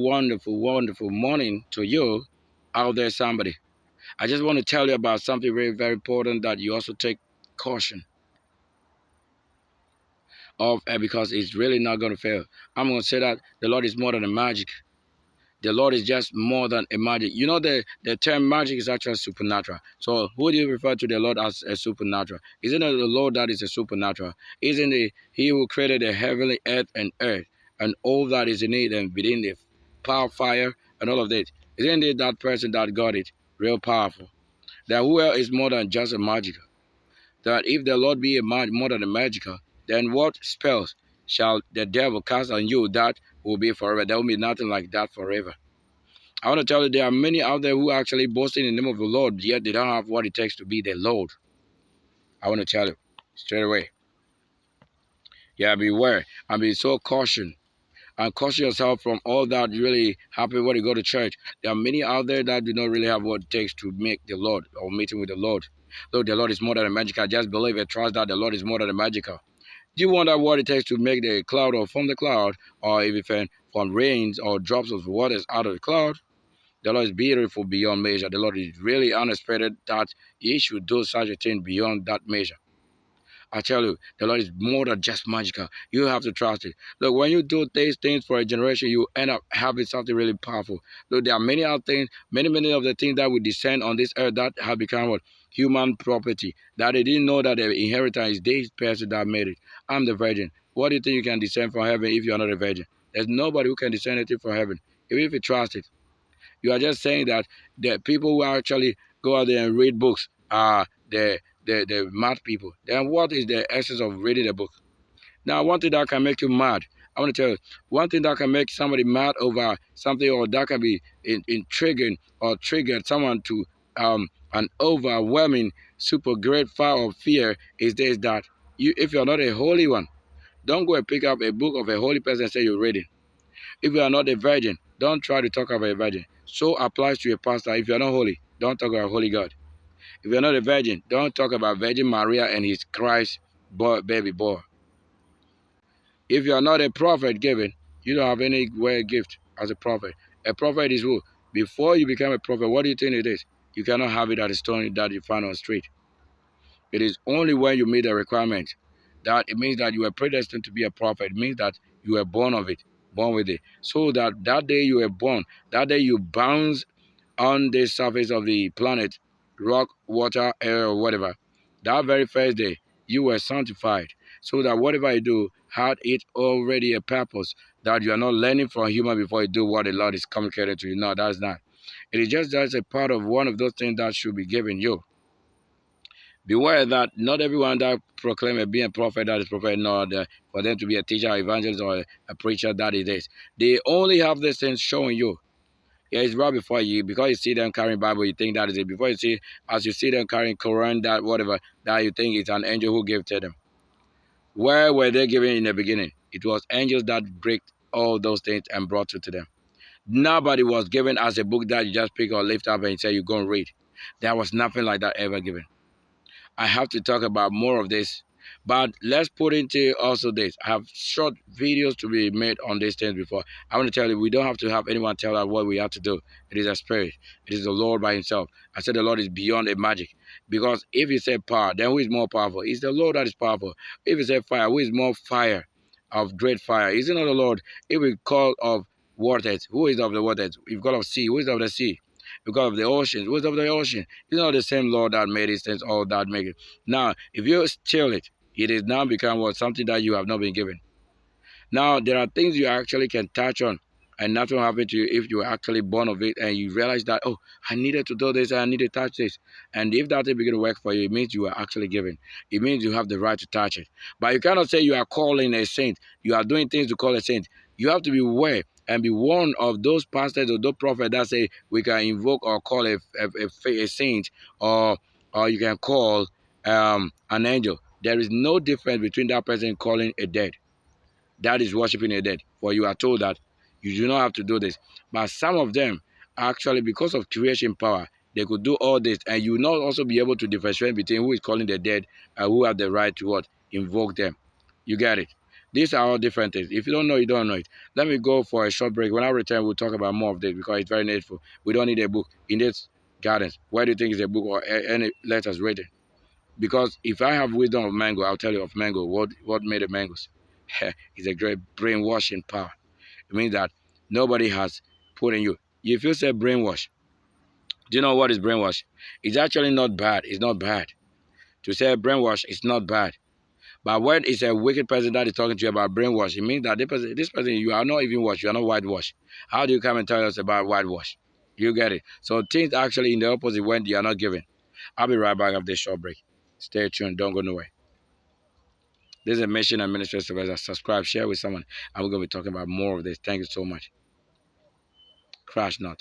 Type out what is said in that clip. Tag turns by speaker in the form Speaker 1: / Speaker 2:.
Speaker 1: wonderful, wonderful, wonderful morning to you out there, somebody. I just want to tell you about something very, very important that you also take caution of because it's really not going to fail. I'm going to say that the Lord is more than a magic. The Lord is just more than a magic. You know, the term magic is actually supernatural. So who do you refer to the Lord as a supernatural? Isn't it the Lord that is a supernatural? Isn't it He who created the heavenly earth and all that is in it and within the power, fire, and all of that? Isn't it that person that got it real powerful? That who else is more than just a magical? That if the Lord be more than a magical, then what spells shall the devil cast on you that will be forever? There will be nothing like that forever. I want to tell you there are many out there who are actually boasting in the name of the Lord, yet they don't have what it takes to be the Lord. I want to tell you straight away. Yeah, beware and be so caution. And caution yourself from all that really happen when you go to church. There are many out there that do not really have what it takes to make the Lord or meeting with the Lord. Look, the Lord is more than a magical. Just believe and trust that the Lord is more than a magical. Do you wonder what it takes to make the cloud or from the cloud, or even from rains or drops of waters out of the cloud? The Lord is beautiful beyond measure. The Lord is really unexpected that He should do such a thing beyond that measure. I tell you, the Lord is more than just magical. You have to trust it. Look, when you do these things for a generation, you end up having something really powerful. Look, there are many other things, many of the things that will descend on this earth that have become what? Human property. That they didn't know that the inheritance is this person that made it. I'm the virgin. What do you think you can descend from heaven if you are not a virgin? There's nobody who can descend anything from heaven, even if you trust it. You are just saying that the people who actually go out there and read books are the mad people. Then what is the essence of reading a book? Now, one thing that can make you mad, I want to tell you, one thing that can make somebody mad over something, or that can be intriguing or triggered someone to an overwhelming, super great fire of fear is this: that if you're not a holy one, don't go and pick up a book of a holy person and say you're reading. If you are not a virgin, don't try to talk about a virgin. So applies to a pastor. If you are not holy, don't talk about holy God. If you are not a virgin, don't talk about Virgin Maria and his Christ baby boy. If you are not a prophet given, you don't have any gift as a prophet. A prophet is who? Before you become a prophet, what do you think it is? You cannot have it at a stone that you find on the street. It is only when you meet the requirement that it means that you are predestined to be a prophet. It means that you were born of it, born with it. So that day you were born, that day you bounce on the surface of the planet, rock, water, air, or whatever. That very first day, you were sanctified. So that whatever you do had it already a purpose, that you are not learning from a human before you do what the Lord is communicating to you. No, that's not. It is just a part of one of those things that should be given you. Beware that not everyone that proclaims being a prophet that is prophet, nor for them to be a teacher, evangelist, or a preacher that it is. They only have this thing showing you. Yeah, it's right before you, because you see them carrying Bible, you think that is it. Before you see, as you see them carrying Quran, that whatever, that you think it's an angel who gave to them. Where were they given in the beginning? It was angels that break all those things and brought it to them. Nobody was given as a book that you just pick or lift up and say you go and read. There was nothing like that ever given. I have to talk about more of this, but let's put into also this. I have short videos to be made on these things before. I want to tell you, we don't have to have anyone tell us what we have to do. It is a spirit. It is the Lord by himself. I said the Lord is beyond a magic, because if you say power, then who is more powerful? It's the Lord that is powerful. If you say fire, who is more fire, of great fire? Is it not the Lord? If we call of waters, who is of the waters? If we call of sea, who is of the sea? Because of the oceans, who's of the ocean? It's not the same Lord that made it, since all that make it. Now, if you steal it, it is now become what? Something that you have not been given. Now, there are things you actually can touch on, and nothing will happen to you if you are actually born of it, and you realize that, oh, I needed to do this, I need to touch this. And if that thing begin to work for you, it means you are actually given. It means you have the right to touch it. But you cannot say you are calling a saint. You are doing things to call a saint. You have to be aware and be warned of those pastors or those prophets that say we can invoke or call a saint, or you can call an angel. There is no difference between that person calling a dead. That is worshiping a dead. For you are told that you do not have to do this. But some of them, actually, because of creation power, they could do all this, and you will not also be able to differentiate between who is calling the dead and who have the right to what? Invoke them. You get it? These are all different things. If you don't know, you don't know it. Let me go for a short break. When I return, we'll talk about more of this because it's very needful. We don't need a book in this guidance. Where do you think is a book or any letters written? Because if I have wisdom of mango, I'll tell you of mango. What made the mangoes? It's a great brainwashing power. It means that nobody has put in you. If you say brainwash, do you know what is brainwash? It's actually not bad. It's not bad. To say brainwash, it's not bad. But when it's a wicked person that is talking to you about brainwash, it means that this person, you are not even washed, you are not whitewashed. How do you come and tell us about whitewash? You get it. So things actually in the opposite when you are not given. I'll be right back after this short break. Stay tuned, don't go nowhere. This is a mission and ministry service. Subscribe, share with someone, and we're going to be talking about more of this. Thank you so much. Crash not.